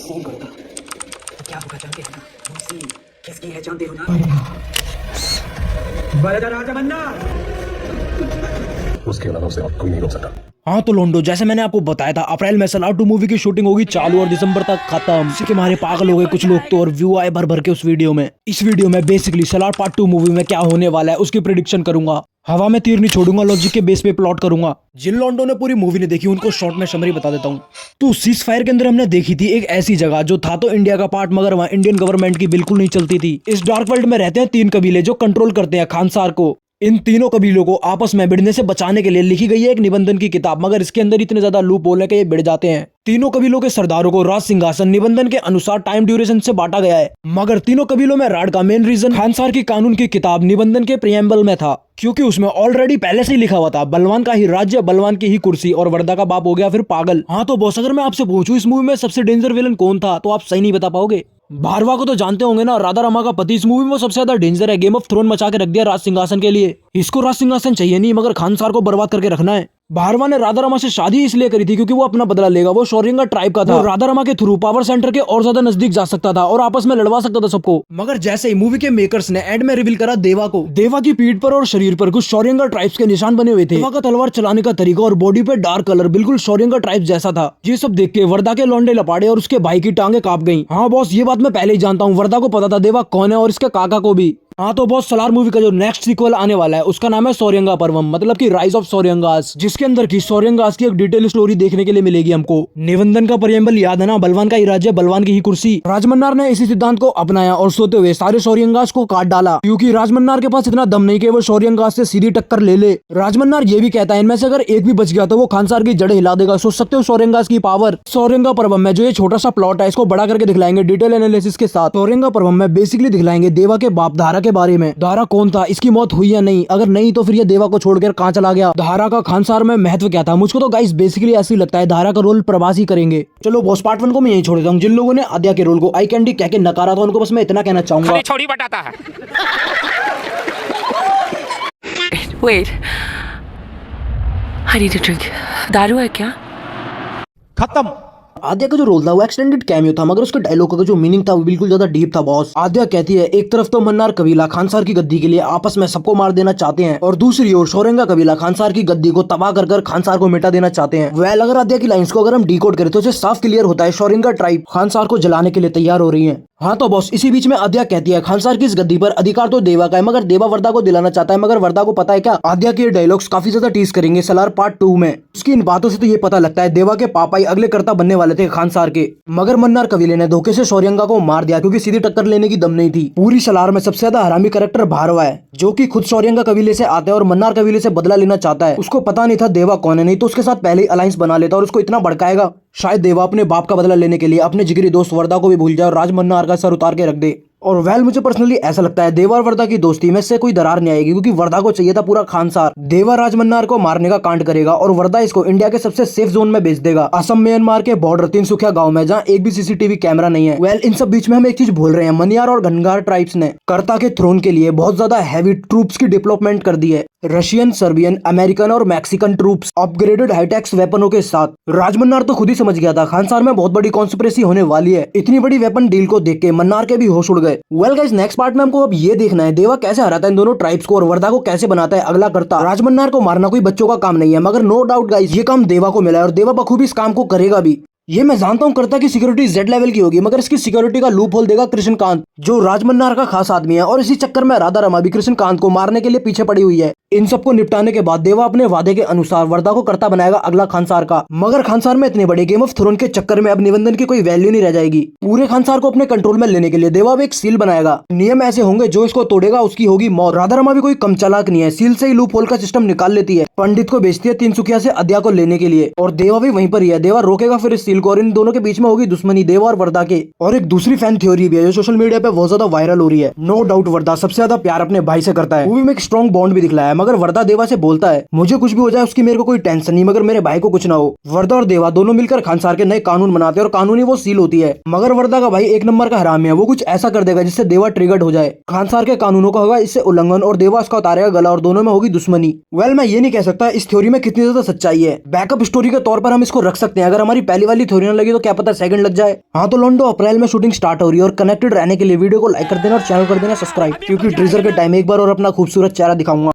कौन करता तो क्या होगा जानते हो ना? मुंशी किसकी है जानते हो ना? बरदा राजा मन्ना, उसके अलावा उसे अब कोई नहीं रोक सकता। हाँ तो लोंडो, जैसे मैंने आपको बताया था अप्रैल में सलार 2 मूवी की शूटिंग होगी चालू और दिसंबर तक खत्म। इसी के मारे पागल हो गए कुछ लोग तो, और व्यू आए भर भर के उस वीडियो में। इस वीडियो में बेसिकली सलार पार्ट 2 मूवी में क्या होने वाला है उसकी प्रिडिक्शन करूंगा। हवा में तीर नहीं छोड़ूंगा, लॉजिक के बेस पे प्लॉट करूंगा। जिन लोंडो ने पूरी मूवी नहीं देखी उनको शॉर्ट में समरी बता देता हूँ। तो सीज फायर के अंदर हमने देखी थी एक ऐसी जगह जो था तो इंडिया का पार्ट, मगर वहाँ इंडियन गवर्नमेंट की बिल्कुल नहीं चलती थी। इस डार्क वर्ल्ड में रहते हैं 3 कबीले जो कंट्रोल करते हैं खानसार को। इन तीनों कबीलों को आपस में भिड़ने से बचाने के लिए लिखी गई है एक निबंधन की किताब, मगर इसके अंदर इतने ज्यादा लूप होल है कि ये भिड़ जाते हैं। तीनों कबीलों के सरदारों को राज सिंहासन निबंधन के अनुसार टाइम ड्यूरेशन से बांटा गया है, मगर तीनों कबीलों में राड का मेन रीजन खानसार की कानून की किताब निबंधन के प्रियम्बल में था, क्योंकि उसमें ऑलरेडी पहले से ही लिखा हुआ था बलवान का ही राज्य, बलवान की ही कुर्सी, और वर्दा का बाप हो गया फिर पागल। हाँ तो बॉस, अगर मैं आपसे पूछूं इस मूवी में सबसे डेंजर विलन कौन था तो आप सही नहीं बता पाओगे। भारवा को तो जानते होंगे ना, राधा रमा का पति। इस मूवी में वो सबसे ज्यादा डेंजर है, गेम ऑफ थ्रोन मचा के रख दिया राज सिंहासन के लिए। इसको राज सिंहासन चाहिए नहीं, मगर खानसार को बर्बाद करके रखना है। भारवा ने राधा रमा से शादी इसलिए करी थी क्योंकि वो अपना बदला लेगा। वो शौर्यंगा ट्राइब का था, वो राधा रमा के थ्रू पावर सेंटर के और ज्यादा नजदीक जा सकता था और आपस में लड़वा सकता था सबको। मगर जैसे ही मूवी के मेकर्स ने एंड में रिवील करा देवा को, देवा की पीठ पर और शरीर पर कुछ शौर्यंगा ट्राइब्स के निशान बने हुए थे। देवा का तलवार चलाने का तरीका और बॉडी पे डार्क कलर बिल्कुल शौर्यंगा ट्राइब्स जैसा था। ये सब देख के वर्दा के लौंडे लपाड़े और उसके भाई की टांगे कांप गई। हाँ बॉस, ये बात मैं पहले ही जानता हूँ, वर्दा को पता था देवा कौन है और इसके काका को भी। हाँ तो बॉस, सलार मूवी का जो नेक्स्ट सीक्वल आने वाला है उसका नाम है शौर्यंगा पर्वम, मतलब कि राइज ऑफ शौर्यंगास, जिसके अंदर की शौर्यंगास की एक डिटेल स्टोरी देखने के लिए मिलेगी हमको। निबंधन का प्रियम्बल याद है ना, बलवान का ही राज्य, बलवान की ही कुर्सी। राजमन्नार ने इसी सिद्धांत को अपनाया और सोते हुए सारे शौर्यंगास को काट डाला, क्योंकि राजमन्नार के पास इतना दम नहीं कि वो शौर्यंगास से सीधी टक्कर ले ले। राजमन्नार ये भी कहता है इनमें से अगर एक भी बच गया तो वो खानसार की जड़ें हिला देगा। सोच सकते हो शौर्यंगास की पावर। शौर्यंगा पर्वम में जो ये छोटा सा प्लॉट है इसको बड़ा करके दिखलाएंगे डिटेल एनालिसिस के साथ। शौर्यंगा पर्वम में बेसिकली दिखलाएंगे देवा के बाप धारा के बारे में। धारा कौन था, इसकी मौत हुई या नहीं, अगर नहीं तो फिर ये देवा को छोड़कर कहां चला गया, धारा का खानसार में महत्व क्या था। मुझको तो गाइस बेसिकली ऐसे ही लगता है धारा का रोल प्रभास ही करेंगे। चलो बॉस, पार्ट 1 को मैं यही छोड़ देता हूँ। जिन लोगों ने आद्या के रोल को आई कैंडी कह के नकारा था उनको बस मैं इतना कहना चाहूंगा, छोड़ी बताता है। Wait, I need a drink. दारू है क्या? खत्म। आद्या का जो रोल था वो एक्सटेंडेड कैमियो था, मगर उसके डायलॉग का जो मीनिंग था वो बिल्कुल ज्यादा डीप था बॉस। आद्या कहती है एक तरफ तो मन्नार कबीला खानसार की गद्दी के लिए आपस में सबको मार देना चाहते हैं, और दूसरी ओर शौर्यंगा कबीला खानसार की गद्दी को तबाह कर कर खानसार को मिटा देना चाहते हैं। वेल, अगर आद्या की लाइंस को अगर हम डिकोड करें तो उसे साफ क्लियर होता है शौर्यंगा ट्राइब खानसार को जलाने के लिए तैयार हो रही है। हाँ तो बॉस, इसी बीच में आद्या कहती है खानसार की इस गद्दी पर अधिकार तो देवा का है, मगर देवा वर्दा को दिलाना चाहता है। मगर वर्दा को पता है क्या, आद्या के डायलॉग्स काफी ज्यादा टीज करेंगे सलार पार्ट 2 में। उसकी इन बातों से तो ये पता लगता है देवा के पापा ही अगले कर्ता बनने वाले थे खानसार के, मगर मन्नार कबीले ने धोखे से शौर्यंगा को मार दिया क्योंकि सीधी टक्कर लेने की दम नहीं थी। पूरी सलार में सबसे ज्यादा हरामी कैरेक्टर भारवा है, जो कि खुद शौर्यंगा कबीले से आता है और मन्नार कबीले से बदला लेना चाहता है। उसको पता नहीं था देवा कौन है, नहीं तो उसके साथ पहले ही अलायंस बना लेता और उसको इतना भड़काएगा शायद देवा अपने बाप का बदला लेने के लिए अपने जिगरी दोस्त वर्दा को भी भूल जाए और राज मन्नार का सर उतार के रख दे। और वेल, मुझे पर्सनली ऐसा लगता है देवा और वर्दा की दोस्ती में से कोई दरार नहीं आएगी, क्योंकि वर्दा को चाहिए था पूरा खानसार। देवा राजमन्नार को मारने का कांड करेगा और वर्दा इसको इंडिया के सबसे सेफ जोन में भेज देगा, असम म्यांमार के बॉर्डर तिनसुकिया गांव में, जहां एक भी सीसीटीवी कैमरा नहीं है। वेल, इन सब बीच में हम एक चीज भूल रहे हैं, मनियार और घनगार ट्राइब्स ने कर्ता के थ्रोन के लिए बहुत ज्यादा हैवी ट्रूप्स की डेवलपमेंट कर दी है। रशियन, सर्बियन, अमेरिकन और मैक्सिकन ट्रूप्स अपग्रेडेड हाईटेक्स वेपनों के साथ। राजमन्नार तो खुद ही समझ गया था खानसार में बहुत बड़ी कॉन्स्पिरेसी होने वाली है। इतनी बड़ी वेपन डील को देख के मन्नार के भी होश उड़ गए। वेल गाइस, नेक्स्ट पार्ट में हमको अब ये देखना है देवा कैसे हराता है इन दोनों ट्राइब्स को और वर्दा को कैसे बनाता है अगला कर्ता। राजमन्नार को मारना कोई बच्चों का काम नहीं है, मगर नो डाउट गाइस ये काम देवा को मिला है और देवा बखूबी इस काम को करेगा भी। ये मैं जानता हूँ कर्ता की सिक्योरिटी जेड लेवल की होगी, मगर इसकी सिक्योरिटी का लूप होल देगा कृष्णकांत, जो राजमन्नार का खास आदमी है, और इसी चक्कर में राधा रमा भी कृष्णकांत को मारने के लिए पीछे पड़ी हुई है। इन सबको निपटाने के बाद देवा अपने वादे के अनुसार वर्दा को कर्ता बनाएगा अगला खानसार का। मगर खानसार में इतने बड़े गेम ऑफ थ्रोन के चक्कर में अब निबंधन की कोई वैल्यू नहीं रह जाएगी। पूरे खानसार को अपने कंट्रोल में लेने के लिए देवा अब एक सील बनाएगा। नियम ऐसे होंगे जो इसको तोड़ेगा उसकी होगी मौत। राधा रमा भी कोई कम चालाक नहीं है, सील से ही लूप होल का सिस्टम निकाल लेती है। पंडित को भेजती है तिनसुकिया से आद्या को लेने के लिए, और देवा भी वहीं पर ही है। देवा रोकेगा फिर इस सील को, और इन दोनों के बीच में होगी दुश्मनी देवा और वर्दा के। और एक दूसरी फैन थ्योरी भी है जो सोशल मीडिया पे बहुत ज्यादा वायरल हो रही है। नो डाउट वर्दा सबसे ज्यादा प्यार अपने भाई से करता है। मूवी में एक स्ट्रॉन्ग बॉन्ड भी दिखलाया है, मगर वर्दा देवा से बोलता है मुझे कुछ भी हो जाए उसकी मेरे को कोई टेंशन नहीं, मगर मेरे भाई को कुछ ना हो। वर्दा और देवा दोनों मिलकर खानसार के नए कानून बनाते हैं और कानूनी वो सील होती है। मगर वर्दा का भाई एक नंबर का हरामी है, वो कुछ ऐसा कर देगा जिससे देवा ट्रिगर्ड हो जाए। खानसार के कानूनों का होगा इससे उल्लंघन और देवा उसका उतारेगा गला और दोनों में होगी दुश्मनी। वेल, मैं ये नहीं कह सकता इस थ्योरी में कितनी ज्यादा सच्चाई है। बैकअप स्टोरी के तौर पर हम इसको रख सकते हैं। अगर हमारी पहली वाली थोड़ी ना लगी तो क्या पता सेकंड लग जाए। हाँ तो लॉन्डो अप्रैल में शूटिंग स्टार्ट हो रही है और कनेक्टेड रहने के लिए वीडियो को लाइक कर देना और चैनल कर देना सब्सक्राइब, क्योंकि टीजर के टाइम एक बार और अपना खूबसूरत चेहरा दिखाऊंगा।